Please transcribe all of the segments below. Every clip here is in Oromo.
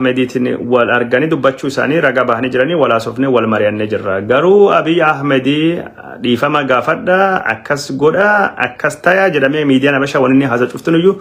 Ahmediitiin wal arganii dubbachuu isaanii ragaa bahanii jiranii walaasofne wal mari'annee jirra. Garuu Abiy Ahmedii dhiifama gaafadha akkas godha akkas tayaa jedhamee miidiyaan Habashaa wanni haasa cuftunuyyuu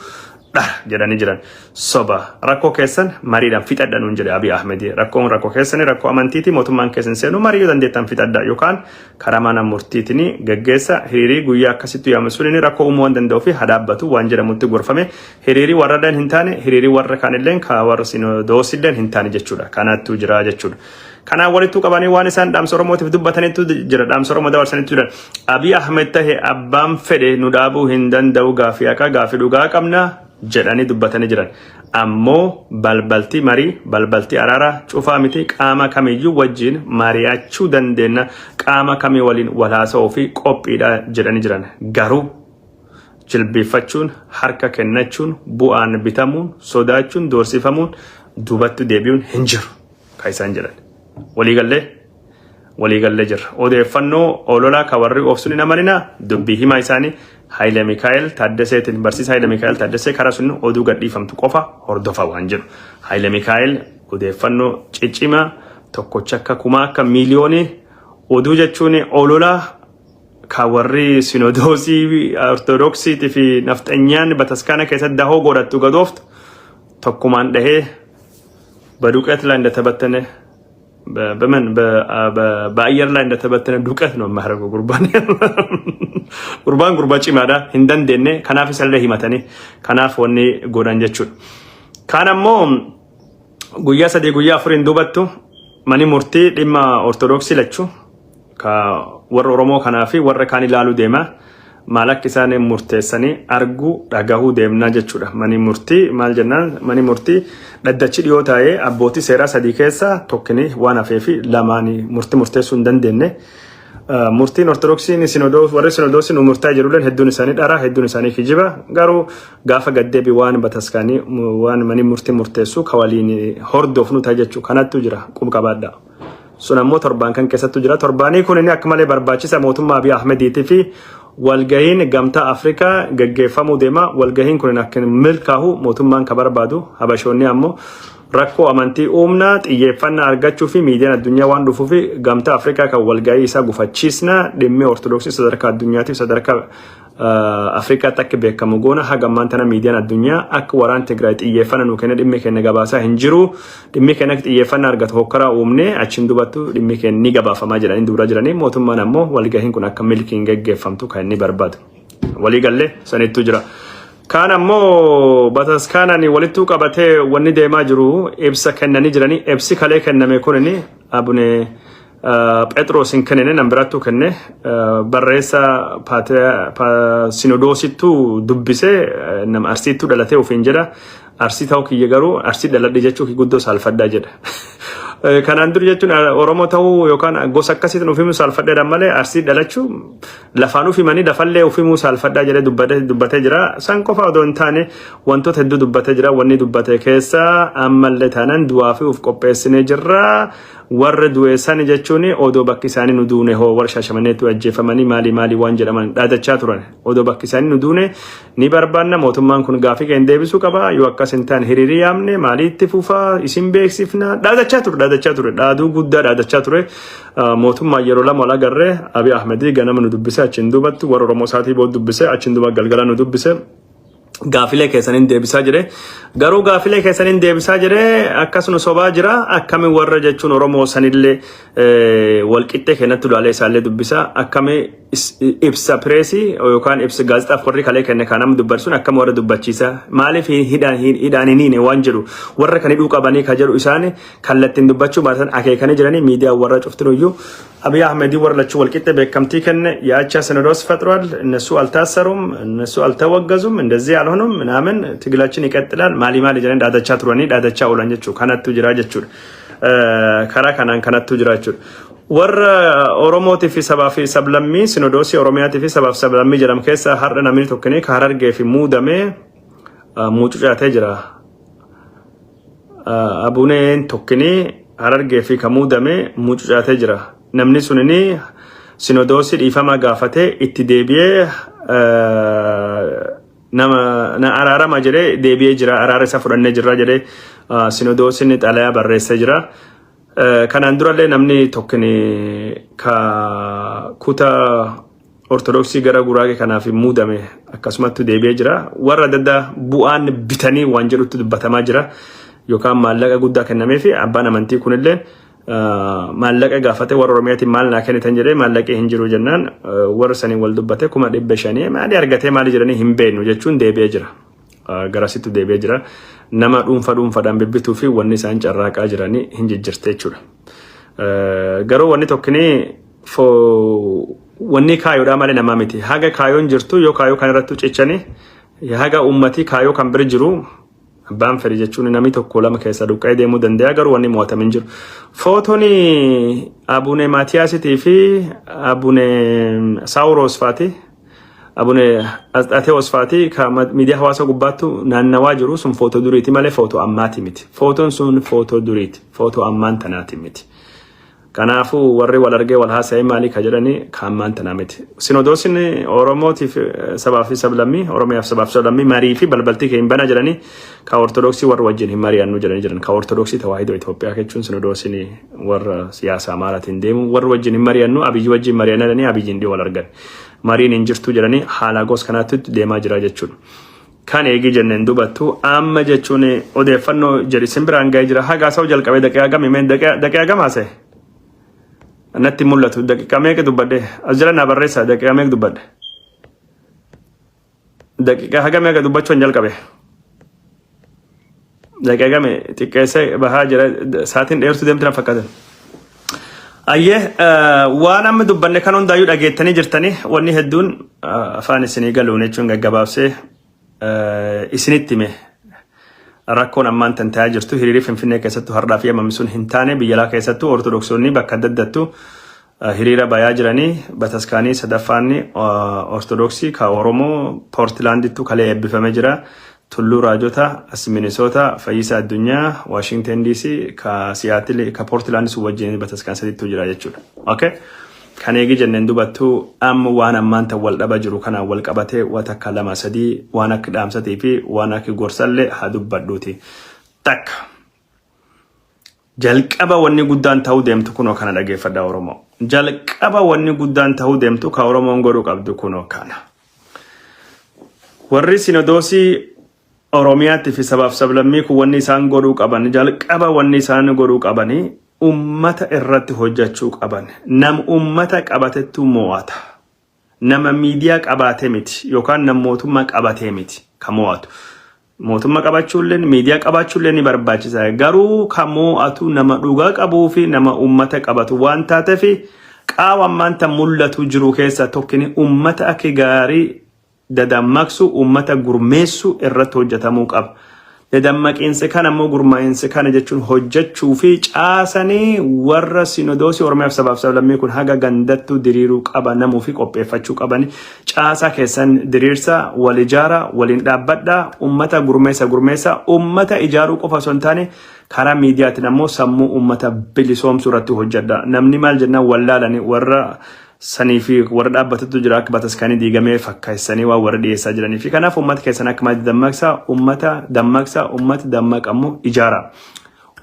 jedhanii jiran soba rakkoo keessan mariidhaan fixadha nuun jedhe Abiy Ahmedii rakkoo keessan rakkoo amantiiti mootummaan keessan seenu marii yoo dandeettan fixadha yookaan karaa mana murtiitiin gaggeessa hiriirii guyyaa akkasitti yaamsuun rakkoo uumuu waan danda'uu fi hadaabbatu waan jedhamutti gorfame hiriirii warra dhan hin taane hiriirii warra kaanilleen ka warra sinodoosilleen hin taane jechuudha kanattu jira jechuudha. Kana walittu qabanii waan isaan dhaamsa Oromootiif dubbataniitu jira dhaamsa Oromoo dabarsaniitu jiran Abiy Ahmed tahe abbaan fedhe nu dhaabuu hin danda'u gaafii akka gaafii dhugaa qabna jedhanii dubbatanii jiran ammoo balbalti marii balbalti araara cufaa miti qaama kamiyyuu wajjin mari'achuu dandeenya qaama kamii waliin walhaasa'uu fi qophiidha jedhanii jiran garuu jilbiiffachuun harka kennachuun bu'aan bitamuun sodaachuun doorsifamuun duubatti deebi'uun hin jiru kan isaan jedhan waliigallee jirra odeeffannoo ololaa ka warri obsuun hin amanina dubbii himaa isaanii Haile Mikael Taddaseetiin barsiisa Haile Mikael Taddasee karaa sun oduu gadhiifamtu qofa hordofa waan jedhu Haile Mikael odeeffannoo ciccimaa tokkocha akka kumaa akka miiliyoonii oduu jechuun ololaa ka warri sinodoosii ortodoksii fi nafxanyaan bataskaana keessatti dahoo godhattu gadooftu tokkumaan dhahee በዱቄት ላይ እንደተበተነ በአየር ላይ እንደተበተነ ዱቄት ነው የማደርገው ጉርባን ጉርባ ጭማዳ እንደንደነ ከናፍ ሰለ ሂመተኔ ከናፍ ወኔ ጎዳን ጀቹን ካናሞ ጉያ ሰዴ ጉያ ፍሬን ዱበቱ ማኒ ሙርቲ ዲማ ኦርቶዶክሲ ለቹ ከወር ኦሮሞ ከናፊ ወረ ካኒ ላሉ ዴማ malak isaan murteessanii arguu dhagahuu deemnaa jechuudha mani murtii maal jennaan mani murtii dhaddachi dhiyoo taa'ee abbootii seeraa sadii keessaa tokkini waan hafee fi lamaanii murteessuu hin dandeenye murtiin ortodoksiin warri sinodoosiin murtaa jiruleen hedduun isaanii dharaa hedduun isaanii kijiba garuu gaafa gaddeebi waan bataskaanii waan mani murtii murteessuu kawaliin hordofnu ta'a jechuu kanattu jira qubqabaadha sun ammoo torbaan kan keessattu jira torbaanii kun inni akka malee barbaachisa mootummaa Abiy Ahmediitii fi walgahiin gamtaa Afrikaa gaggeeffamuu deema walgahiin kun akka milkaa'u mootummaan ka barbaadu habashoonni ammoo rakkoo amantii uumna xiyyeeffannaa argachuu fi miidiyaan addunyaa waan dhufuuf gamtaa Afrikaa kan walgahii isaa gufachiisna dhimmi ortodoksii sadarkaa addunyaatiif sadarkaa Afrikaatti akka beekamu goona hagammaan tana miidiyaan addunyaa akka waraan Tigraay xiyyeeffannaa nu kenna dhimmi kenna gabaasaa hin jiru dhimmi kenna xiyyeeffannaa argatu hokkaraa uumne achiin dubattu dhimmi kenna ni gabaafamaa jedhanii dubra jiranii mootummaan ammoo walgahiin kun akka milkiin gaggeeffamtu kan inni barbaadu waliigallee sanittu jira. Kaan ammoo bataskaanaan walittuu qabatee wanni deemaa jiru ibsa kennanii jiranii ibsi kalee kenname kunini abune Petros in kennene nambirattu kenne barreessa sinodoosittu dubbise nam arsiittu dhalatee ofiin jedha arsii ta'uu kiyya garuu arsii dhaladhe jechuu guddoo saalfaddaa jedha. Kanaan dur jechuun Oromoo ta'uu yookaan gosa akkasiitiin ofii saalfadhaa malee arsii dhalachuu lafaan ofii manii lafallee ofii saalfadhaa jedhee dubbatee jira san qofa odoo hin taane wantoota hedduu dubbatee jira wanni dubbatee keessa ammallee taanaan du'aa fi uf qopheessinee jirra warra du'eessan jechuun odoo bakki isaanii nu duune hoo warra Shaashamaneetti ajjeefamanii maali waan jedhaman dhaadachaa turan odoo bakki isaanii nu duune ni barbaanna mootummaan kun gaafii keenya deebisuu qaba yoo akkas hin taane hiriirii yaamne maaliitti fufaa isin beeksifna dhaadachaa ture dhaaduu guddaa dhaadachaa ture mootummaa yeroo lama wal agarree Abiy Ahmedii ganama nu dubbise achiin duubatti warra Oromoo isaatii booda dubbise achiin duuba galgala nu dubbise gaafilee keessaniin deebisaa jire garuu gaafilee keessaniin deebisaa jire akkasuma sobaa jira akkami warra jechuun Oromoo sanillee walqixxee kennatti ilaalee isaallee dubbisa akkami ibsa pireesii yookaan ibsa gaazexaaf warri kalee kenne kanam dubbarsuun akkami warra dubbachiisa maaliif hidhaaniniin waan jedhu warra kan hidhuu qabanii ka jedhu isaan kallattiin dubbachuu baatan akeekanii jiranii miidiyaa warra cuftinuyyuu Abiy Ahmed ወርለችው ወልቂጤ በከምቲ ከነ ያቻ ሰነዶስ ፈጥሯል እነሱ አልታሰሩም እነሱ አልተወገዙም እንደዚህ አልሆነም ምናምን ትግላችን ይቀጥላል ማሊ ጀረን ዳዳቻ ትሮኒ ዳዳቻ ኦላንጀቹ ከነቱ ጅራጀቹ ከራ ካናን ከነቱ ጅራቹ ወር ኦሮሞቲ ፊ ሰባፊ ሰብለሚ ሲኖዶሲ ኦሮሚያቲ ፊ ሰባፍ ሰብለሚ ጀለም ከሳ ሀርና ሚኒ ቶከኔ ከሀረርጌ ፊ ሙደሜ ሙጩጫቴ ጅራ አቡኔን ቶከኔ ሀረርጌ ፊ ከሙደሜ ሙጩጫቴ ጅራ namni sunini sinodoosi dhiifama gaafate itti deebi'ee nama na araarama jedhee deebi'ee jira araara isa fudhannee jirra jedhee Sinodoosiin xalayaa barreessee jira. Kanaan durallee namni tokkini ka kutaa Ortodoksii gara Guraagee kanaaf muudame akkasumatti deebi'ee jira. Warra dadda bu'aan bitanii waan jedhutti dubbatamaa jira. Yookaan maallaqa guddaa kennamee fi abbaan amantii kunillee maallaqa gaafate warra Oromiyaatiin maal naa kennitan jedhee maallaqee hin jiru jennaan warra saniin wal dubbate 500,000 maali argatee maali jedhanii hin beeknu jechuun deebi'ee jira. Garasitti deebi'ee jira. Nama dhuunfaadhaan bibbituu fi wanni isaan carraaqaa jiranii hin jijjirte jechuudha. Garuu wanni tokkini wanni kaayoodhaa malee namaa miti. Haga kaayoon jirtu yoo kaayoo kan irratti cichanii haga uummatii kaayoo kan bira jiru abbaan fedhi jechuun namni tokko lama keessa duqqa'ee deemuu danda'a garuu wanni mo'atame hin jiru. Footoon Abune Maatiyaasitii fi Abune Saawuroos faati. Abune Ateos faati ka miidiyaa hawaasaa gubbaattu naannawaa jiru sun footoo duriiti malee footoo ammaati miti. Footoon sun footoo duriiti. Footoo ammaan tanaati miti. Kanaafuu warri wal argee wal haasa'ee maalii ka jedhanii ka ammaan tanaa miti. Sinodoosiin Oromootiif sabaa fi sablammii Oromiyaaf sabaa fi sablammii marii fi balbaltii keenya bana jedhanii ka Ortodoksii warra wajjin hin mari'annu jedhanii jiran. Ka Ortodoksii tawaahidoo Itoophiyaa jechuun Sinodoosiin warra siyaasa Amaaraatiin deemu warra wajjin hin mari'annu Abiyyi wajjin mari'annanii Abiyyiin wal argan. Mariin hin jirtu jedhanii haala gosa kanaatti deemaa jira jechuudha. Kan eegi jenneen dubattu amma jechuun odeeffannoo jedhi simbiraan ga'ee jira. Hagaasawu jalqabee daqiiqaa gamii daqiiqaa gamaase. Natti mul'atu daqiiqaa meeqa dubbadde as jala naa barreessaa daqiiqaa meeqa dubbadde. Daqiiqaa haga meeqa dubbachuun jalqabe. Daqiiqaa gamii xiqqeessee bahaa jira saatiin dheertuu deemti na fakkaatan. Ayyee waan amma dubbanne kan hundaayyuu dhageettanii jirtanii wanni hedduun afaan isinii galuun jechuun gaggabaabsee isinitti hime rakkoon ammaan tan ta'aa jirtu hiriirii Finfinnee keessattuu har'aa fi ammammi sun hin taane biyya alaa keessattuu Ortodoksonni bakka adda addattuu hiriira bayaa jiranii bataskaanii sadaffaanni Ortodoksii ka Oromoo Poortilaandittuu kalee eebbifamee jira. Tulluu Raajota as Minisoota Fayyisaa Addunyaa Washington DC ka Seattle ka Portland sun wajjin bataskaan sadiitu jira jechuudha. Okay? Kan eegi jenneen dubattuu amma waan ammaan tan wal dhaba jiru kanaan wal qabatee waan akka 2-3 waan akka dhaamsatii fi waan akka gorsallee haa dubbadhuuti. Takka. Jalqaba wanni guddaan ta'uu deemtu kunoo kana dhageeffadhaa Oromoo. Jalqaba wanni guddaan ta'uu deemtu ka Oromoon godhuu qabdu kunoo kana. Warri Sinodoosii Oromiyaatti fi sabaaf sablammii kun wanni isaan godhuu qaban jalqaba wanni isaan godhuu qabanii ummata irratti hojjechuu qaban nam ummata qabatettu mo'ata nama miidiyaa qabatee miti yookaan nam mootummaa qabatee miti ka mo'atu mootummaa qabachuulleen miidiyaa qabachuulleen ni barbaachisa garuu ka mo'atu nama dhugaa qabuu fi nama ummata qabatu waan taateef qaawammaan tan mul'atu jiru keessa tokkini ummata akka gaarii dadammaqsu ummata gurmeessu irratti hojjetamuu qaba. Dadammaqiinsi kana immoo gurmaa'insi kana jechuun hojjechuu fi caasanii warra Sinodoosii Oromiyaaf sabaaf sablammii kun haga gandattuu diriiruu qaba namuu fi qopheeffachuu qabani. Caasaa keessan diriirsa wal ijaara waliin dhaabbadha ummata gurmeessa ummata ijaaruu qofa osoo hin taane karaa miidiyaatiin ammoo sammuu ummata bilisoomsuu irratti hojjedha. Namni maal jennaan wallaalanii warra sanii fi warra dhaabbatatu jira akka bataskaanii diigamee fakkeessanii waan warra dhiyeessaa jiranii fi kanaaf uummata keessan akka maal dammaqsaa uummata dammaqamuu ijaara.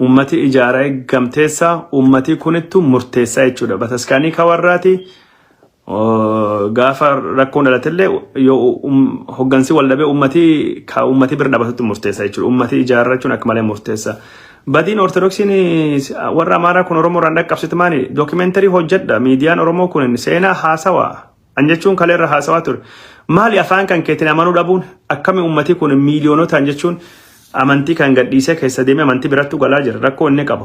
Uummati ijaaree gamteessaa uummati kunittu murteessaa jechuudha. Bataskaanii ka warraati gaafa rakkoon dhalatillee yoo hoggansi wal dhabee uummati bira dhaabatutti murteessaa jechuudha. Uummati ijaarrachuun akka malee murteessaa. Badin Ortodoksiin warra Amaaraa kun Oromoo irraan dhaqqabsitu maali? Dookimentarii hojjedha. Miidiyaan Oromoo kun seenaa haasawaa. Anjechuun kaleerra haasawaa ture. Maali afaan kan keetiin amanuu dhabuun akkami ummati kun miiliyoonotaan jechuun amantii kan gadhiisee keessa deemee amantii birattu galaa jira. Rakkoo inni qabu.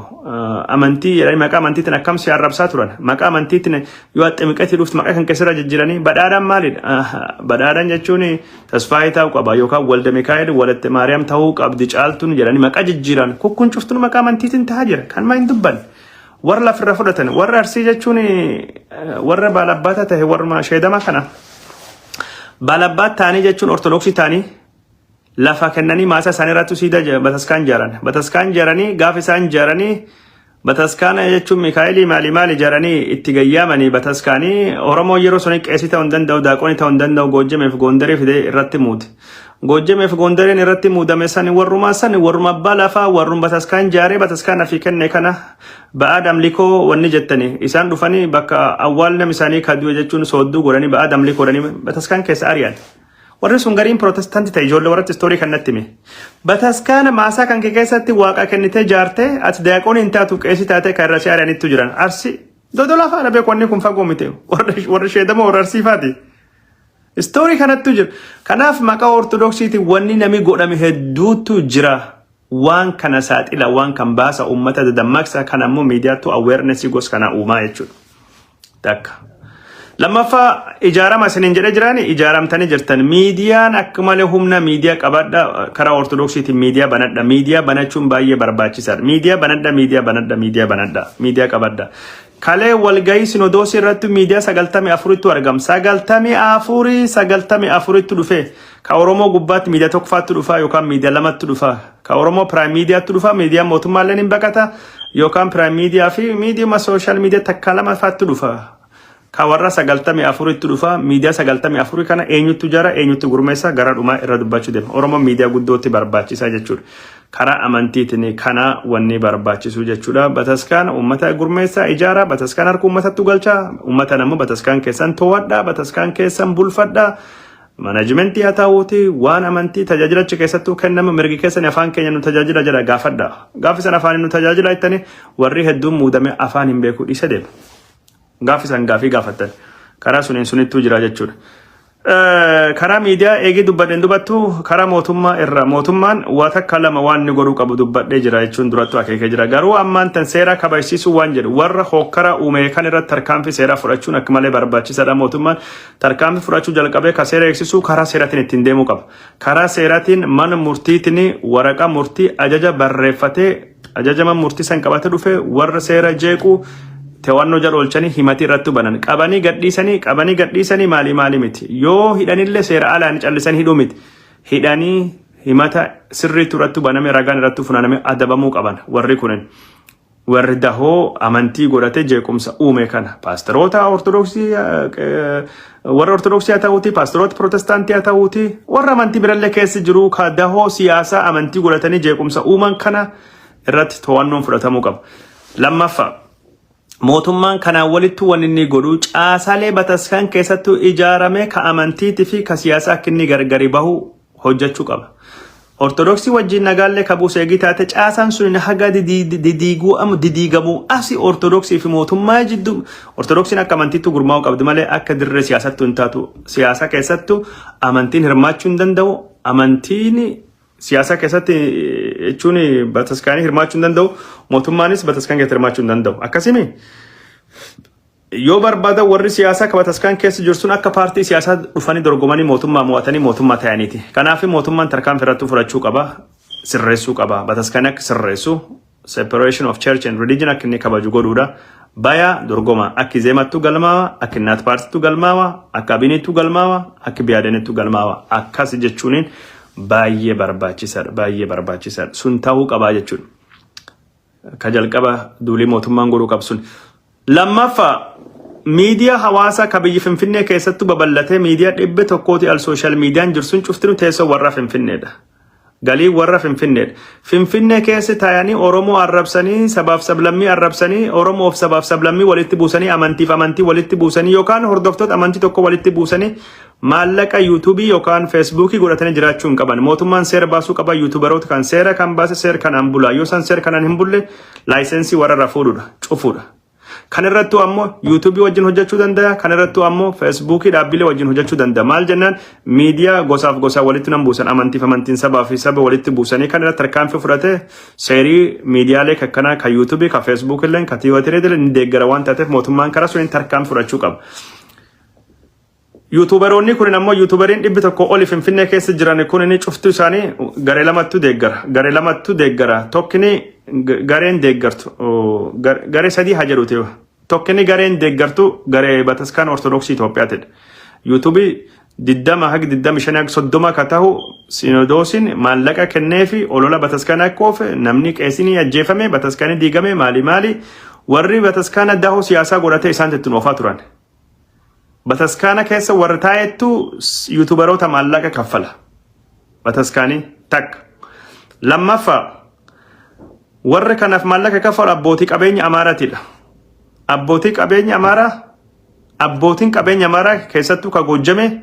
Amantii jedhanii maqaa amantiitiin akkam si arrabsaa turan. Maqaa amantiitiin yoo ximiqatii dhuftu maqaa kan keessarra jijjiiranii badhaadhaan maalidha? Badhaadhaan jechuun tasfaayii ta'uu qaba yookaan walda Mikaa'el walatte Maariyaam ta'uu qabdi caaltuun jedhanii maqaa jijjiiran. Kun cuftuun maqaa amantiitiin ta'aa jira. Kan maa hin dubbanne. Warra lafirra fudhatan warra Arsii jechuun warra baalabbaata ta'e warra sheedama kana. Baalabbaat ta'anii jechuun Ortodoksii ta'anii lafa kennanii maasa isaanii irratti siida bataskaan jaaran. Bataskaan jaaranii gaafa isaan jaaranii bataskaana jechuun Mikaa'elii maali jaaranii itti gayyaamanii bataskaanii Oromoo yeroo suni qeesii ta'uu hin danda'u daaqoonii ta'uu hin danda'u Goojjameef Goondaree fidee irratti muude. Gojjame fi Gondareen irratti muudame sani warruma balafa warrum bataskaan jaaree bataskaan afi kenne kana ba'aadam likoo wanni jettani isaan dhufanii bakka awwaalna isaanii kaduu jechuun soodduu godhanii ba'aadam likoo godhanii bataskaan keessa ari'an. Warri sun gariin protestaantii ta'e ijoollee warratti istoorii kan natti hime. Bataskaana maasaa kan kee keessatti waaqa kennitee jaartee ati daaqoon hin taatu qeesii taatee kan irra si ari'anittu jiran arsi dodola faana beekonni kun fagoo mite warri sheedama warra arsiifaati. Istoorii kanattu jira. Kanaaf maqaa ortodoksiitiin wanni nami godhame hedduutu jira. Waan kana saaxila waan kan baasa uummata dammaqsa kan ammoo miidiyaatu awareness gos kana uumaa jechuudha. Takka. Lammaffaa ijaarama isiniin jedhee jiraani ijaaramtanii jirtan miidiyaan akka malee humna miidiyaa qabadha karaa ortodoksiitiin miidiyaa banadha miidiyaa banachuun baay'ee barbaachisaadha miidiyaa banadha miidiyaa qabadha kalee walgahii sinodoosii irratti miidiyaa 94tu argam 94tu dhufe ka Oromoo gubbaatti miidiyaa tokkofaatti dhufa yookaan miidiyaa lamatti dhufa ka Oromoo prime miidiyaatti dhufa miidiyaa mootummaallee hin baqata yookaan prime miidiyaa fi miidiyaa social miidiyaa takka lamafaatti dhufa. Kawarra 94 dhufa miidiyaa 94 kana eenyutu jara eenyutu gurmeessa gara dhumaa irra dubbachuu deema Oromoo miidiyaa guddootti barbaachisaa jechuudha karaa amantiitiin kana wanni barbaachisu jechuudha bataskaan uummata gurmeessa ijaara bataskaan harka uummatatti galcha uummata namuu bataskaan keessan to'adha bataskaan keessan bulfadha manaajmentii haa ta'uuti waan amantii tajaajilachi keessattuu kennamu mirgi keessan afaan keenya nu tajaajila jedha gaafadha gaafisan afaan nu tajaajila jettanii warri hedduun muudame afaan hin beeku dhiise deema. Gaafisan gaafii gaafatan karaa sunittuu jira jechuudha. Karaa miidiyaa eegi dubbadheen dubattu karaa mootummaa irra mootummaan waan takka lama waan ni godhuu qabu dubbadhee jira jechuun durattu akeekee jira. Garuu ammaan tan seera kabachiisuu waan jedhu warra hokkara uume kan irratti tarkaanfii seeraa fudhachuun akka malee barbaachisaadha mootummaan tarkaanfii fudhachuu jalqabee ka seera eegsisuu karaa seeraatiin ittiin deemuu qaba. Karaa seeraatiin mana murtiitiin waraqaa murtii ajaja barreeffatee ajajama murtii san qabatee dhufe warra seera jeequu Tewannoo jalolchanii himati irratti banan qabanii gadhiisanii maali miti yoo hidhanillee seera alaan callisanii hidhuu miti hidhanii himata sirriitti irratti baname ragaan irratti funaaname adabamuu qaban warri kunin warri dahoo amantii godhate jeequmsa uume kana paastoroota ortodoksii warra ortodoksii haa ta'uuti paastoroota protestaantii haa ta'uuti warra amantii birallee keessa jiru ka dahoo siyaasaa amantii godhatanii jeequmsa uuman kana irratti to'annoon fudhatamuu qaba. Lammaffaa mootummaan kanaan walitti waan inni godhu caasaalee bataskaan keessattuu ijaarame ka amantiitii fi ka siyaasaa akka inni gargari bahu hojjechuu qaba. Ortodoksii wajjin nagaallee ka buusee gitaate caasaan sun haga didiigamuu asi ortodoksii fi mootummaa jidduu ortodoksiin akka amantiitti gurmaa'uu qabdi malee akka dirree siyaasattuu hin taatu siyaasa keessattuu amantiin hirmaachuu hin danda'u amantiin siyaasa keessatti jechuun bataskaanii hirmaachuu hin danda'u mootummaanis bataskaan keessatti hirmaachuu hin danda'u akkasimi yoo barbaada warri siyaasaa ka bataskaan keessa jiru sun akka paartii siyaasaa dhufanii dorgomanii mootummaa mo'atanii mootummaa ta'aniiti kanaaf mootummaan tarkaanfii irratti fudhachuu qaba sirreessuu qaba bataskaan akka sirreessu separation of church and religion akka inni kabaju godhuudha baya dorgoma akka zeemattu galmaawa akka naat paartiitu galmaawa akka abiniitu galmaawa akka biyaadaniitu galmaawa akkas jechuuniin baay'ee barbaachisaadha sun ta'uu qabaa jechuudha. Ka jalqaba duulii mootummaan godhuu qabu sun. Lammaffaa miidiyaa hawaasaa ka biyya Finfinnee keessattuu babal'atee miidiyaa 100 al sooshaal miidiyaan jirsun cuftinu teessoo warra Finfinneedha. Galii warra Finfinneedha. Finfinnee keessa taa'anii Oromoo arrabsanii sabaaf sablammii arrabsanii Oromoof sabaaf sablammii walitti buusanii amantiif amantii walitti buusanii yookaan hordoftoota amantii tokko walitti buusanii maallaqa yuutuubii yookaan feesbuukii godhatanii jiraachuu hin qaban mootummaan seera baasuu qaba yuutuubaroota kan seera kan baase seera kanaan bulaa yoo san seera kanaan hin bulle laayisensii warra fuudhuudha cufuudha kan irrattu ammoo yuutuubii wajjin hojjechuu danda'a kan irrattu ammoo feesbuukii dhaabbilee wajjin hojjechuu danda'a maal jennaan miidiyaa gosaaf gosaa walitti nan buusan amantiif amantiin sabaa fi saba walitti buusanii kan irratti tarkaanfii fudhate seerii miidiyaalee kakkanaa ka yuutuubii ka feesbuukii illee ka tiiwatirii ni deeggara waan taateef mootummaan karaa suniin tarkaanfii fudhachuu qaba. YouTuberoonni kun ammoo YouTuberiin 100 oli Finfinnee keessa jiran kun ni cuftu isaanii garee lamattu deeggara tokkini gareen deeggartu garee sadii hajaruuti tokkini gareen deeggartu garee bataskaan ortodoksii Itoophiyaati YouTube 20 hag 25 hag 30 ka tahu sinodoosiin maallaqa kenneefi olola bataskaan akkoof namni qeesinii ajjeefame bataskaanii diigame maali warri bataskaana dahoo siyaasaa godhate isaan ittiin oofaa turan. Bataskaana keessa warra taa'ettu yuutuubaroota maallaqa kaffala. bataskaanii takka. Lammaffaa warri kanaaf maallaqa kafalu abbootii qabeenya Amaaraatidha. Abbootiin qabeenya Amaaraa keessattuu ka Gojjame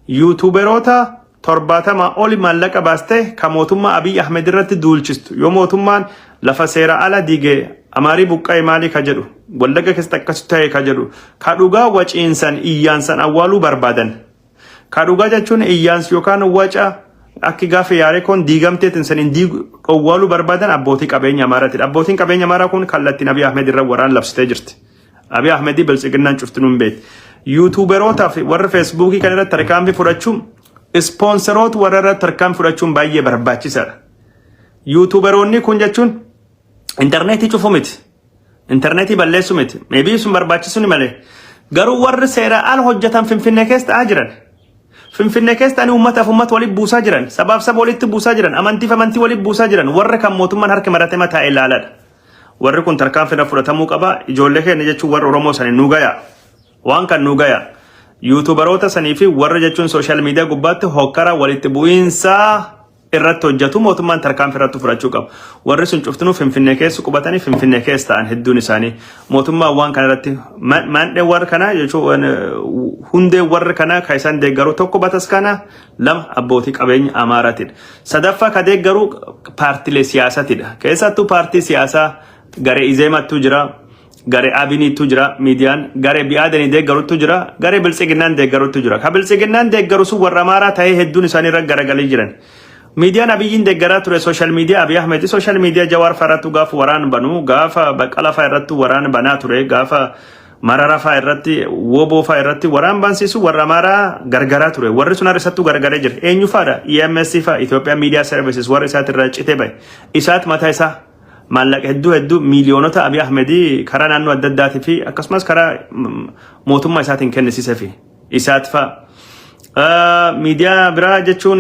yuutuuberoota 70 oli maallaqa baastee ka mootummaa Abiy Ahmed irratti duulchistu. Yoo mootummaan lafa seera ala diigee Amaarii buqqa'e maalii ka jedhu Wallagga keessatti akkas ta'e ka jedhu ka dhugaa waciinsan iyyaansan awwaaluu barbaadan. Ka dhugaa jechuun iyyaansi yookaan waca akki gaafa yaaree kun diigamteetiin saniin awwaaluu barbaadan abbootii qabeenya Amaaraatidha. Abbootiin qabeenya Amaaraa kun kallattiin Abiy Ahmed irra waraan labsitee jirti. Abiy Ahmed bilchiginnaan cuftinuun beekti. Yuutuuberootaa fi warra feesbuukii kan irratti tarkaanfii fudhachuun ispoonseroota warra irratti tarkaanfii fudhachuun baay'ee barbaachisaadha. Yuutuuberoonni kun jechuun intarneetii cufuu miti. Intarneetii balleessuu miti. Meebii sun barbaachisuun malee. Garuu warri seera ala hojjetan Finfinnee keessa ta'aa jiran. Finfinnee keessa ta'anii uummataaf uummata walitti buusaa jiran. Sabaaf saba walitti buusaa jiran. Amantiif amantii walitti buusaa jiran. Warra kan mootummaan harka maratee mataa ilaaladha. Warri kun tarkaanfii fudhatamuu qaba. Ijoollee keenya jechuun warra Oromoo sanii nu gaya. Waan kan nu gaya. Yuutuuberoota sanii fi warra jechuun sooshaal miidiyaa gubbaatti hokkara walitti bu'iinsaa irratti hojjetu mootummaan tarkaanfii irratti fudhachuu qaba. Warri sun cuftinuu Finfinnee keessa qubatanii Finfinnee keessa ta'an hedduun isaanii mootummaan waan kana irratti maandhee warra kanaa jechuun hundee warra kanaa kan isaan deeggaru tokko bataskaana lama abbootii qabeenya Amaaraatidha. Sadaffaa ka deeggaru paartilee siyaasatidha. Keessattuu paartii siyaasaa garee Izeemattuu jira. Garee Abiniitu jira miidiyaan garee Bi'aadanii deeggarutu jira garee Biltsiginnaan deeggarutu jira. Ka Biltsiginnaan deeggaru sun warra Amaaraa ta'ee hedduun isaanii irra garagalii jiran. Miidiyaan Abiyyiin deeggaraa ture sooshaal miidiyaa Abiy Ahmed sooshaal miidiyaa Jawaar Faarrattu gaafa waraan banu gaafa Baqqalaa fa'aa irratti waraan banaa ture gaafa Mararaa fa'aa irratti Woboo fa'aa irratti waraan bansiisu warra Amaaraa gargaraa ture. Warri sun har'isattuu gargaree jira. Eenyu fa'aadha? EMS fa'aa Itoophiyaa Miidiyaa Services warri isaati irra citee bahe. Isaat mataa isaa maallaqa hedduu miiliyoonota Abiy Ahmed karaa naannoo adda addaatii fi akkasumas karaa mootummaa isaatiin kennisiisee fi isaat fa'aa. Miidiyaa biraa jechuun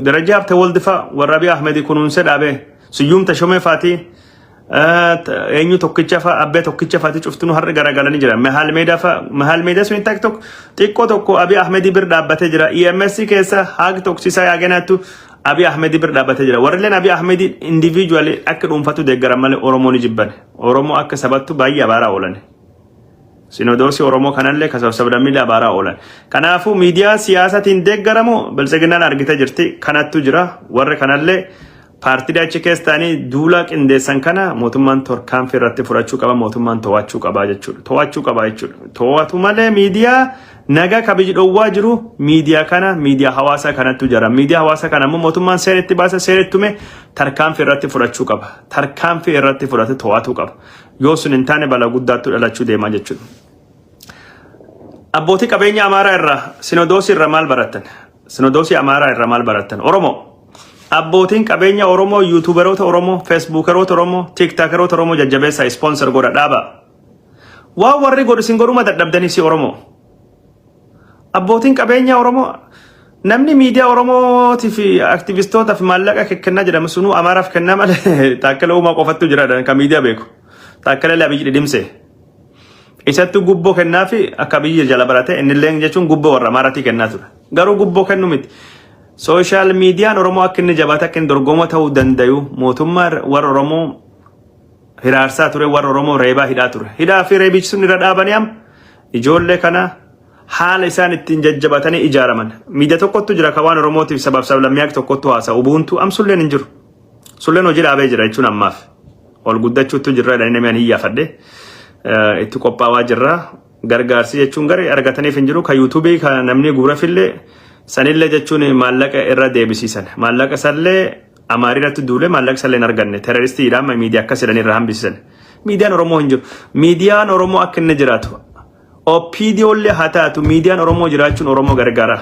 Darajaa Habte Woldi fa'aa warra Abiy Ahmed kunuunsee dhaabee Siyyuum Tashomee fa'aatii eenyu tokkicha fa'aa abbee tokkicha fa'aatii cuftinuu har'a garagalanii jira. Mahaal Meedaa sun xiqqoo tokko Abiy Ahmed bir dhaabbatee jira. EMS keessa haagi toksisaa yaaganaattu Abiy Ahmed bir dhaabbatee jira. Warreen Abiy Ahmed individually akka dhuunfatu deeggaran malee Oromoo ni jibban. Oromoo akka sabattu baay'ee abaaraa oolan. Sinodoosi Oromoo kanallee kasabsabdamillee abaaraa oolan. Kanaafuu miidiyaa siyaasatiin deeggaramu Biltsiginnaan argitee jirti. Kanattu jira. Warri kanallee paartii achi keessa ta'anii duula qindeessan kana mootummaan tarkaanfii irratti fudhachuu qaba. Mootummaan to'achuu qaba jechuudha. To'achuu qaba jechuudha. To'atu malee miidiyaa nagaa kabiji dhowwaa jiru miidiyaa kana miidiyaa hawaasaa kanattu jira. Miidiyaa hawaasaa kana immoo mootummaan seeratti baasa seerattume tarkaanfii irratti fudhachuu qaba. Tarkaanfii irratti fudhate to'atuu qaba. Yoo sun hin taane balaa guddaatu dhalachuu deema jechuudha. Abbootii qabeenya Amaaraa irraa Sinodoosii irraa maal barattan? Sinodoosii Amaaraa irraa maal barattan? Oromoo. Abbootiin qabeenya Oromoo, yuutuuberoota Oromoo, feesbuukeroota Oromoo, tiiktaakeroota Oromoo jajjabeessaa ispoonsar godha dhaaba. Waan warri godhu isin godhuma dadhabdanii si Oromoo. Abbootiin qabeenya Oromoo namni miidiyaa Oromootii fi aktiivistootaaf maallaqa kennaa jedhamu sunuu Amaaraaf kennaa malee Taakkala Uumaa qofattu jira kan miidiyaa beeku. Taakkala Abiyyi dhidhimse. Isattu gubboo kennaa fi akka Abiyyi jala barate innillee jechuun gubboo warra Amaaraatii kennaa ture. Garuu gubboo kennu miti. Sooshaal miidiyaan Oromoo akka inni jabaata akka inni dorgomaa ta'uu dandayu mootummaa warra Oromoo hiraarsaa ture warra Oromoo reebaa hidhaa ture. Hidhaa fi reebichi sun irra dhaabanii am ijoollee kana haala isaan ittiin jajjabatanii ijaaraman. Miidiyaa tokkottu jira kan waan Oromootiif sabaaf sablammiyaa tokkottu haasa'u. Ubuntu am sulleen hin jiru. Sulleen hojii dhaabee jira jechuun ammaaf. Ol guddachuutu jirra dha namni hiyyaafadhe. Itti qophaawaa jirra. Gargaarsi jechuun garee argataniif hin jiru. Kan yuutuubii kan namni guurafillee sanillee jechuun maallaqa irra deebisiisan. Maallaqa sallee Amaariirratti duulee maallaqa sallee hin arganne. Terroristiidhaan miidiyaa akkas jedhanii irra hambisiisan. Miidiyaan Oromoo hin jiru. Miidiyaan Oromoo akka inni jiraatu. OPDOllee haa taatu miidiyaan Oromoo jiraachuun Oromoo gargaara.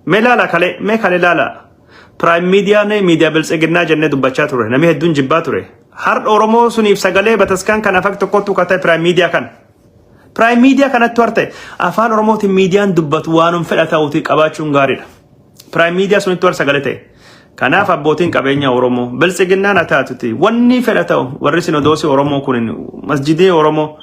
Mee laala kalee mee kalee laala. Prime miidiyaan miidiyaa Biltsiginnaa jennee dubbachaa ture. Namni hedduun jibbaa ture. Har'a Oromoo suniif sagalee bataskaan kanaaf akka tokkottu kata'e Prime miidiyaa kan. Prime miidiyaa kanatti warte afaan Oromootiin miidiyaan dubbatu waanum fedha ta'uuti qabaachuun gaariidha. Prime miidiyaa sunitti warra sagalee ta'e. Kanaaf abbootiin qabeenya Oromoo Biltsiginnaan haa taatuti wanni fedha ta'u warri Sinodoosii Oromoo kun masjidii Oromoo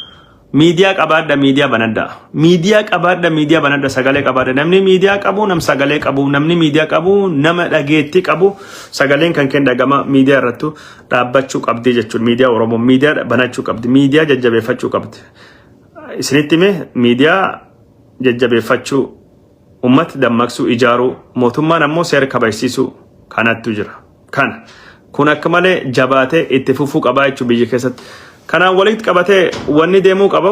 Miidiyaa qabaadha miidiyaa banadha. Miidiyaa qabaadha miidiyaa banadha sagalee qabaadha. Namni miidiyaa qabu nam sagalee qabu. Namni miidiyaa qabu nama dhageetti qabu sagaleen kan kenna gama miidiyaa irrattu dhaabbachuu qabdi jechuudha. Miidiyaa Oromoo miidiyaa banachuu qabdi. Miidiyaa jajjabeeffachuu qabdi. Isinitti mee miidiyaa jajjabeeffachuu ummata dammaqsuu ijaaruu mootummaan ammoo seera kabachiisuu kanattu jira. Kana kun akka malee jabaatee itti fufuu qabaa jechuudha biyya keessatti. Kanaan walitti qabatee wanni deemuu qabu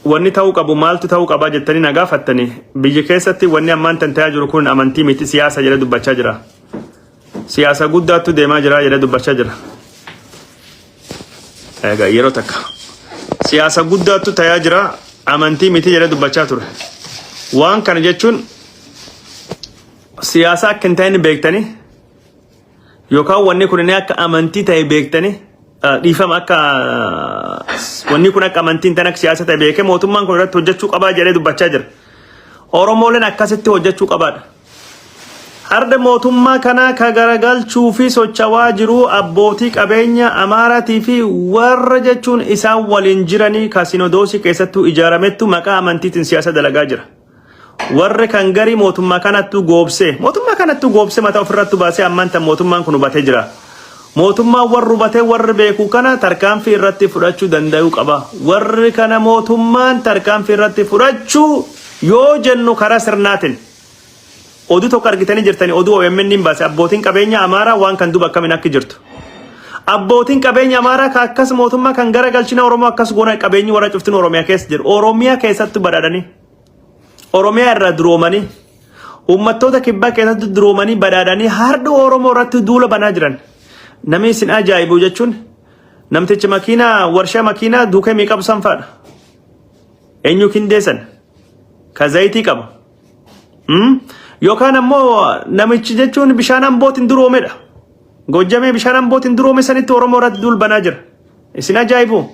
wanni ta'uu qabu maaltu ta'uu qabaa jettanii na gaafattanii biyya keessatti wanni ammaan ta'aa jiru kun amantii miti siyaasa jedhee dubbachaa jira. Siyaasa guddaatu deemaa jira jedhee dubbachaa jira. Egaa yeroo takka siyaasa guddaatu ta'aa jira amantii miti jedhee dubbachaa ture. Waan kana jechuun siyaasa akka hin ta'in beektanii yookaan wanni kun akka amantii ta'e beektanii dhiifama akka wanni kun akka amantiin tan akka siyaasa ta'e beekee mootummaan kun irratti hojjechuu qabaa jedhee dubbachaa jira. Oromooleen akkasitti hojjechuu qabaadha. Harda mootummaa kana ka garagalchuu fi sochawaa jiru abbootii qabeenya Amaaraatii fi warra jechuun isaan waliin jiranii kaasinodoosii keessattuu ijaaramettu maqaa amantiitiin siyaasa dalagaa jira. Warri kan garii mootummaa kanattu goobsee mataa ofirratti baasee ammaan tan mootummaan kun hubatee jira. Mootummaan warri hubatee warri beeku kana tarkaanfii irratti fudhachuu danda'uu qaba. Warri kana mootummaan tarkaanfii irratti fudhachuu yoo jennu karaa sirnaatiin oduu tokko argitanii jirtanii oduu OMN hin baase abbootiin qabeenya Amaaraa waan kan duba akkamiin akka jirtu. Abbootiin qabeenya Amaaraa ka akkas mootummaa kan gara galchina Oromoo akkas goona qabeenyi warra cuftin Oromiyaa keessa jiru. Oromiyaa keessatti badhaadhanii Oromiyaa irraa duroomanii uummattoota kibbaa keessatti duroomanii badhaadhanii harda Oromoo irratti duula banaa jiran. Namni isin ajaa'ibu jechuun namtichi makiinaa warshaa makiinaa duukee miiqabsan fa'aadha. Eenyu kindeessan ka zayitii qaba. Yookaan ammoo namichi jechuun bishaan ambootiin duroomedha. Gojjamee bishaan ambootiin duroome sanitti Oromoo irratti duula banaa jira. Isin ajaa'ibu.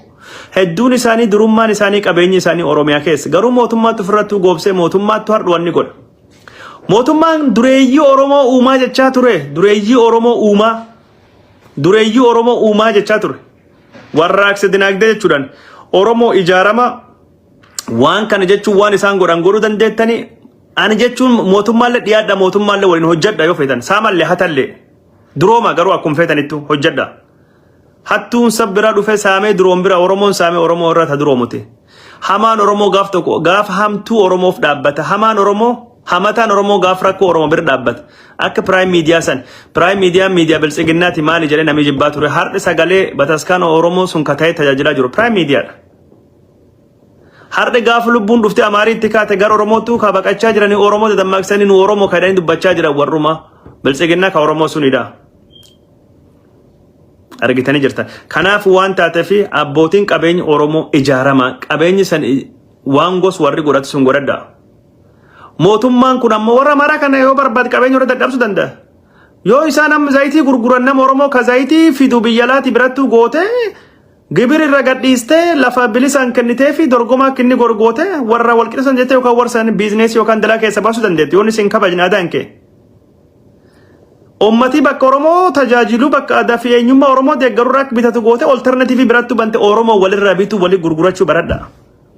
Hedduun isaanii durummaan isaanii qabeenyi isaanii Oromiyaa keessa. Garuu mootummaatti ofirratti goobsee mootummaatti har'a wanni godha. Mootummaan dureeyyii Oromoo uumaa jechaa ture. Dureeyyii Oromoo uumaa jechaa ture. Warraaqsa dinagdee jechuudhaan Oromoo ijaarama waan kana jechuun waan isaan godhuu dandeettanii ani jechuun mootummaallee dhiyaadha mootummaallee waliin hojjedha yoo feetan saamallee hatallee durooma garuu akkuma feetanittu hojjedha. Hattuun sabbira dhufee saamee duroom bira Oromoon saamee Oromoo irra ta duroomuti. Hamaan Oromoo gaaf tokko gaaf hamtuu Oromoof dhaabbata. Hamataan Oromoo gaaf rakkoo Oromoo bira dhaabbata. Akka Prime Media san Prime Media miidiyaa bilchiginnaati maali jedhee namni jibbaa ture. Har'i sagalee bataskaana Oromoo sun kata'ee tajaajilaa jiru Prime Mediaadha. Har'i gaaf lubbuun dhuftee Amaariitti kaate gara Oromootu ka baqachaa jiranii Oromoo dammaqsanii nu Oromoo kadhanii dubbachaa jiran warruma bilchiginnaa ka Oromoo sunidha. Argitanii jirtan. Kanaaf waan taateef abbootiin qabeenya Oromoo ijaarama qabeenyi san waan gos warri godhatu sun godhadha. Mootummaan kun ammoo warra Amaaraa kana yoo barbaade qabeenya irra dadhabsuu danda'a. Yoo isaan amma zayitii gurguran nama Oromoo ka zayitii fidu biyya alaati birattu goote gibira irra gadhiiste lafa bilisaan kennitee fi dorgomaa kinni gorgoote warra walqisan jettee yookaan warsan biizineesii yookaan dalaa keessa baasuu dandeetti. Yoon isin kabajna adaan kee. Ummati bakka Oromoo tajaajilu bakka aadaa fi eenyummaa Oromoo deeggaruu irraa bitatu goote alternatiivii birattu bante Oromoo walirraa bituu walii gurgurachuu baradha.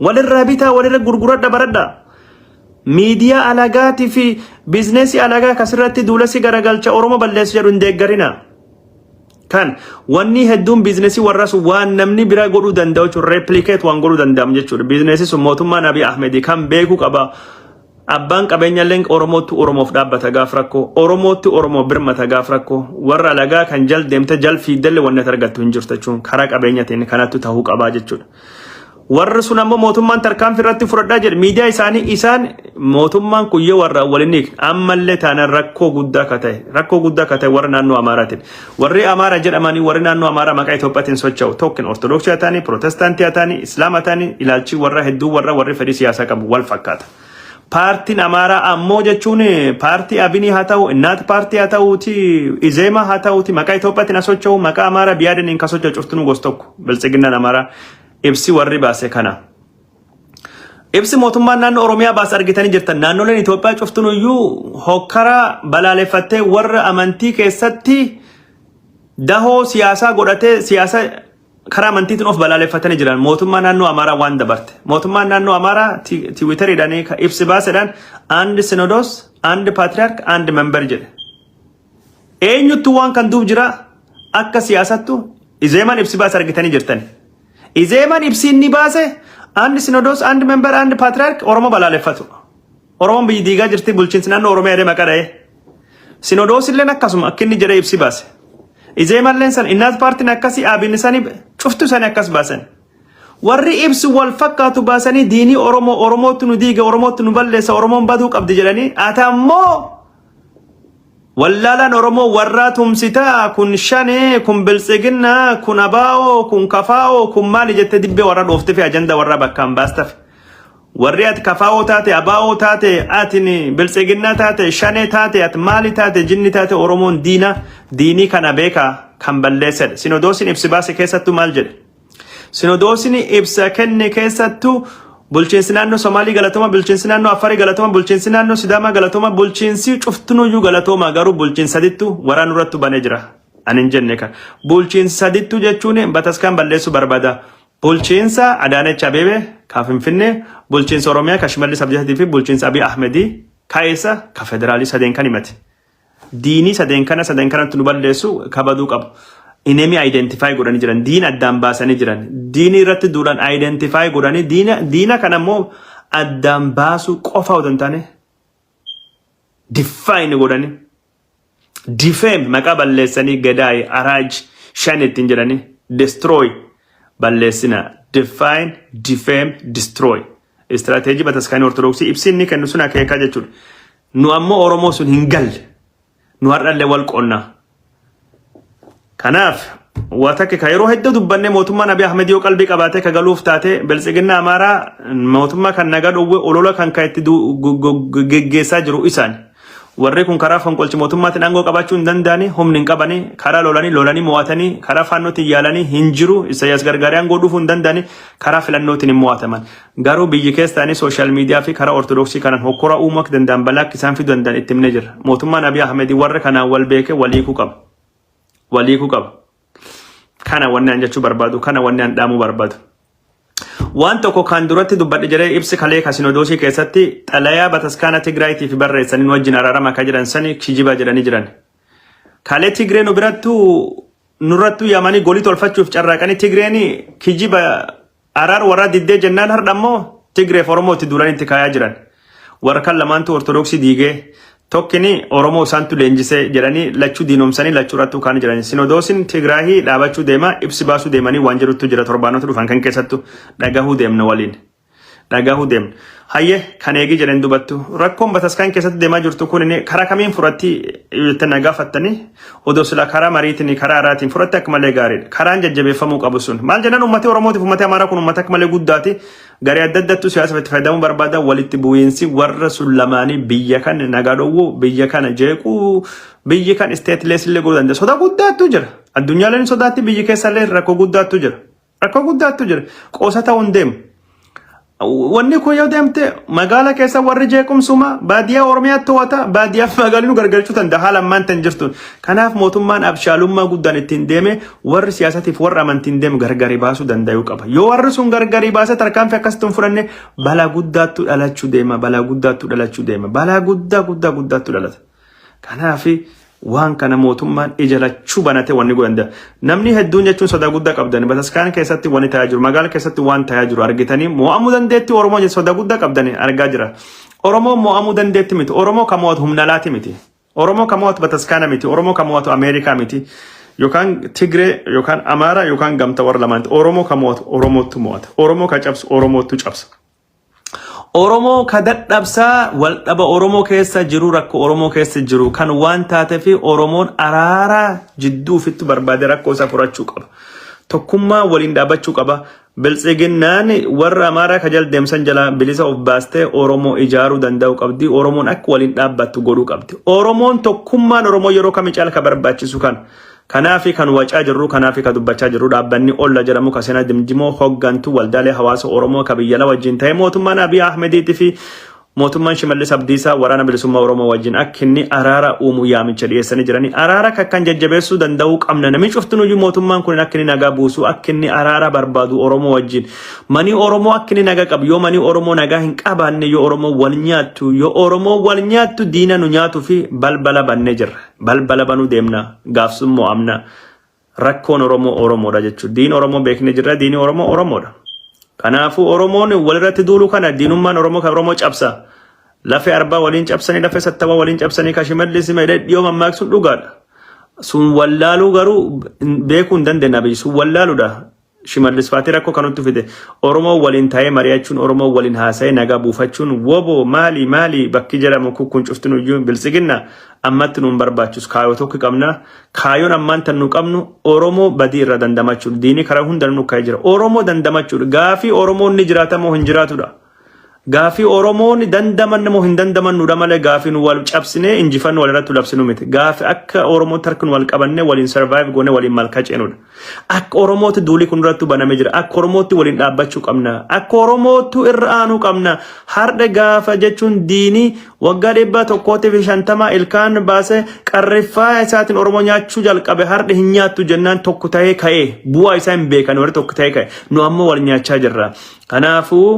Walirraa bitaa walirra gurguradha baradha. Miidiyaa alagaatii fi biizineesii alagaa kasirratti duulasi garagalcha Oromoo balleessu jedhu hin deeggarina. Kan wanni hedduun biizineesii warra sun waan namni bira godhuu danda'u jechuudha replikeet waan godhuu danda'amu jechuudha. Biizineesii sun mootummaan Abiy Ahmed kan beeku qaba. Abbaan qabeenyallee Oromootti Oromoof dhaabbata gaaf rakkoo Oromootti Oromoo birmata gaaf rakkoo warra alagaa kan jal deemte jal fiiddalle wanni argattu hin jirtu jechuun karaa qabeenyatiin kanattu ta'uu qabaa jechuudha. Warri sun ammoo mootummaan tarkaanfii irratti fudhadhaa jedhe miidiyaa isaanii isaan mootummaan kuyyee warra waliin ammallee taanaan rakkoo guddaa ka ta'e warra naannoo Amaaraatiin. Warri Amaaraa jedhamanii warri naannoo Amaaraa maqaa Itoophiyaatiin socho'u tokkin Ortodoksii haa ta'anii Pirootestaantii haa ta'anii Islaama haa ta'anii ilaalchi warra hedduu warri fedhii siyaasaa qabu wal fakkaata. Paartiin Amaaraa ammoo jechuun paartii Abinii haa ta'u Innaat paartii haa ta'uuti Izeema haa ta'uuti maqaa Itoophiyaatiin socho'u maqaa Amaaraa biyaadaniin ka socho'u cuftinuu gosa tokko bilchiginnaan Amaaraa. Ibsi warri baase kana. Ibsi mootummaan naannoo Oromiyaa baase argitanii jirtan naannoleen Itoophiyaa cuftunuyyuu hokkara balaaleffattee warra amantii keessatti dahoo siyaasaa godhatee siyaasa karaa amantiitiin of balaaleffatanii jiran mootummaa naannoo Amaaraa waan dabarte mootummaa naannoo Amaaraa tiwiitariidhaan ibsi baasedhaan and sinodos and patriarch and member jedhe eenyutu waan kan duub jira akka siyaasattu izeeman ibsi baase argitanii jirtan izeeman ibsi inni baase and sinodos and member and patriarch Oromoo balaaleffatu Oromoon biyyi diigaa jirti bulchiinsi naannoo Oromiyaa jedhee maqaa dha'e sinodos illee akkasuma akka inni jedhee ibsi baase izeeman lensan innaas paartiin akkasii aabinni sanii cuftu sanii akkas baasan warri ibsu wal fakkaatu baasanii diinii Oromootu nu diiga Oromootu nu balleessa Oromoon baduu qabdi jedhanii atammoo wallaalaan Oromoo warraa tumsitaa kun shanee kun biltsiginna kun abaa'oo kun kafaa'oo kun maali jettee dibbee warra dhoofte fi ajanda warra bakkaan baastaf warri ati kafaa'oo taate abaa'oo taate atin biltsiginnaa taate shanee taate ati maali taate jinni taate Oromoon diinii kana beekaa kan balleessedha sinodoosin ibsi baase keessattuu maal jedhe sinodoosin ibsa kenne keessattuu bulchiinsi naannoo Somaalii galatoma bulchiinsi naannoo Afaarii galatoma bulchiinsi naannoo Sidaamaa galatoma bulchiinsi cuftunuyyuu galatoma garuu bulchiinsa sadittu waraan irratti banee jira anin jenne kan bulchiinsa sadittu jechuun bataskaan balleessu barbaada bulchiinsa Adaanech Abeebee ka Finfinnee bulchiinsa Oromiyaa ka Shimallis Abdiisatii fi bulchiinsa Abiy Ahmedii kaayessa ka federaalii sadeen kan himate diinii sadeen kanatti nu balleessu kabaduu qabu inemi identify godhanii jiran diina addaan baasanii jiran diini irratti duudhaan identify godhanii diina kana immoo addaan baasu qofa odan taane define godhanii defame maqaa balleessanii gadaay araaj shan ittiin jedhanii destroy balleessina define defame destroy strategy bataskaanii ortodoksii ibsinni kennu sun akeekaa jechuudha nu ammoo Oromoo sun hin galle nu har'allee wal qonnaa kanaaf watake ka yeroo hedduu dubbanne mootummaan Abiy Ahmed yoo qalbii qabaatee ka galuuf taate biltsiginna Amaaraa mootummaa kan nagaa dhowwe olola kan itti geggeessaa jiru isaan warri kun karaa fonqolchi mootummaatiin aangoo qabaachuu hin danda'ani humni hin qabani karaa lolanii mo'atanii karaa faannootiin yaalanii hin jiru Isaayyaas Gargaaree aangoo dhufuu hin danda'ani karaa filannootiin hin mo'ataman garuu biyyi keessatti sooshaal miidiyaa fi karaa ortodoksii kanan hokkora uumuu akka danda'an balaa isaan fiduu danda'an itti himne jira mootummaan Abiy Ahmed warra kanaan wal beeke waliikuu qaba kana wanni an jechuu barbaadu kana wanni an dhaamuu barbaadu waan tokko kan duratti dubbadhe jedhee ibsi kalee kasinodoosii keessatti xalayaa bataskaana Tigraayitii fi barreessanii wajjin araarama akka jiran sani kijiba jedhanii jiran kalee Tigreen nurrattuu yaamanii golii tolfachuuf carraaqanii Tigreen kijiba araar warra diddee jennaan hardhammoo Tigreef Oromooti duranitti kaayaa jiran warra kan lamaantu ortodoksii diigee tokkini Oromoo isaantu leenjisee jedhanii lachuu diinomsanii lachuu irrattuu kaan jiran sinodoosin Tigraahii dhaabachuu deema ibsi baasuu deemanii waan jirutu jira torbaanota dhufan kan keessattu dhagahuu deemna waliin dhagahuu deemna hayyee kan eegi jedhan dubattu rakkoon bataskaan keessatti deemaa jirtu kun karaa kamiin furatti itti nagaafattanii odoo sila karaa mariitiin karaa araatiin furatti akka malee gaariidha karaan jajjabeeffamuu qabu sun maal jennan ummati Oromootiif ummati Amaaraa kun ummata akka malee guddaati garee adda addattu siyaasa itti fayyadamuu barbaada walitti bu'iinsi warra sun lamaanii biyya kan nagaa dhowwuu biyya kana jeequu biyyi kan isteetilees illee godhuu danda'a sodaa guddaatu jira addunyaaleen sodaatti biyyi keessallee rakkoo guddaatu jira qoosa ta'uu hin deemu wanni kun yoo deemte magaala keessa warri jeequmsuma baadiyyaa Oromiyaatti to'ata baadiyyaa magaalaa nu gargalchuu danda'a haala ammaan tan jirtuun kanaaf mootummaan abshaalummaa guddaan ittiin deeme warri siyaasatiif warra amantiin deemu gargari baasuu danda'uu qaba yoo warri sun gargari baasee tarkaanfii akkasitti fudhanne balaa guddaatu dhalachuu deema balaa guddaatu dhalata kanaaf waan kana mootummaan ijalachuu banate wanni godhanda namni hedduun jechuun sodaa guddaa qabdan bataskaan keessatti wanni ta'aa jiru magaala keessatti waan ta'aa jiru argitanii mo'amuu dandeetti Oromoo jechuun sodaa guddaa qabdan argaa jira Oromoo mo'amuu dandeetti miti Oromoo kamoota humna laati miti Oromoo kamoota bataskaana miti Oromoo kamoota Ameerikaa miti yookaan Tigree yookaan Amaaraa yookaan gamta warra lamaanti Oromoo kamoota Oromootu mo'ata Oromoo ka cabsu Oromootu cabsa Oromoo ka dadhabsaa wal dhaba Oromoo keessa jiru rakkoo Oromoo keessa jiru kan waan taateef Oromoon araara jidduu ofitti barbaade rakkoo isaa furachuu qaba. Tokkummaa waliin dhaabachuu qaba. Biltsiginnaan warra Amaaraa ka jala deemsan jala bilisa of baastee Oromoo ijaaruu danda'u qabdi. Oromoon akka waliin dhaabbattu godhuu qabdi. Oromoon tokkummaan Oromoo yeroo kamii caala ka barbaachisu kan kanaafi kan wacaa jirru kanaafi ka dubbachaa jirru dhaabbanni olla jedhamu ka seenaa dimjimoo hoggantu waldaalee hawaasa Oromoo ka biyya la wajjin ta'e mootummaan Abiy Ahmediitii fi mootummaan Shimallis Abdiisaa waraana bilisummaa Oromoo wajjin akka inni araara uumu yaamicha dhiyeessanii jiranii araara kan jajjabeessuu danda'uu qabna namni cuftunuyyuu mootummaan kun akka inni nagaa buusu akka inni araara barbaadu Oromoo wajjin manii Oromoo akka inni nagaa qabu yoo manii Oromoo nagaa hin qabaanne yoo Oromoo wal nyaattu diina nu nyaatu fi balbala bannee jirra balbala banuu deemna gaafsummoo amna rakkoon Oromoodha jechuudha diin Oromoo beekne jirra diini Oromoodha. Kanaafu Oromoon walirratti duulu kana diinummaan Oromoo cabsa. Lafee arbaa waliin cabsanii lafee sattawaa waliin cabsanii Shimallis meedhee dhiyoo mammaaksuun dhugaadha. Sun wallaaluu garuu beekuu hin dandeenya biyyi sun wallaaluudha. Shimallis Faatii rakkoo kanutti fide Oromoo waliin taa'ee mari'achuun Oromoo waliin haasa'ee nagaa buufachuun wobo maali bakki jedhamu kun cuftinuyyuu bilisiginna ammatti nuun barbaachisu kaayoo tokko qabna kaayoon ammaan tan nu qabnu Oromoo badii irra dandamachuudha diinii karaa hunda nu kaa'ee jira Oromoo dandamachuudha gaafii Oromoon ni jiraatamoo hin jiraatudha. Gaafii Oromoon dandaman moo hin dandaman nuudha malee gaafii nu wal cabsine injifannu walirratti labsinu miti gaafii akka Oromoo tarkin wal qabanne waliin survive goone waliin malkaa ceenudha akka Oromootti duulii kun irratti banamee jira akka Oromootti waliin dhaabbachuu qabna akka Oromootti irra aanuu qabna har'a gaafa jechuun diinii waggaa 150 ilkaan baasee qarriffaa isaatiin Oromoo nyaachuu jalqabe har'a hin nyaattu jennaan tokko ta'ee ka'ee bu'aa isaa hin beekan warri tokko ta'ee ka'e nu amma wal nyaachaa jirra kanaafuu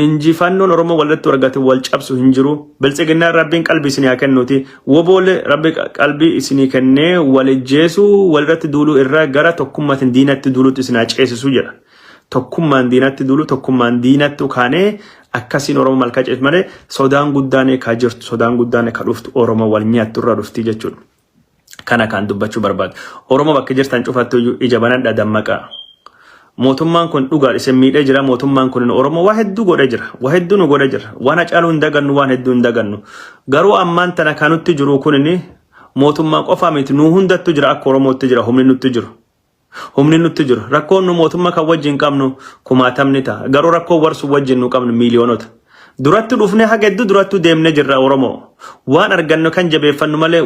injifannoon Oromoo walirratti argate wal cabsu hin jiru bilisiginnaan rabbiin qalbii isinii haa kennuuti woboole rabbi qalbii isinii kennee walejjeesuu walirratti duuluu irraa gara tokkummaatiin diinatti duuluutti isin haa ceesisuu jedha tokkummaan diinatti duulu tokkummaan diinatti kaanee akkasiin Oromoo malkaa ceesu malee sodaan guddaan ka jirtu sodaan guddaan ka dhuftu Oromoo wal nyaattu irra dhufti jechuudha kana kan dubbachuu barbaadu Oromoo bakka jirtan cufattu ija banadha dammaqaa. Mootummaan kun dhugaa isin miidhee jira mootummaan kun Oromoo waa hedduu godhee jira waa hedduu nu godhee jira waan hacaaluu hin dagannu waan hedduu hin dagannu garuu ammaan tana kanutti jiru kun mootummaa qofaa miti nu hundattu jira akka Oromootti jira humni nutti jiru rakkoon nu mootummaa kan wajjin qabnu kumaatamni ta'a garuu rakkoo warsu wajjin nu qabnu miiliyoonota duratti dhufnee haga hedduu duratti deemnee jirra Oromoo waan argannu kan jabeeffannu malee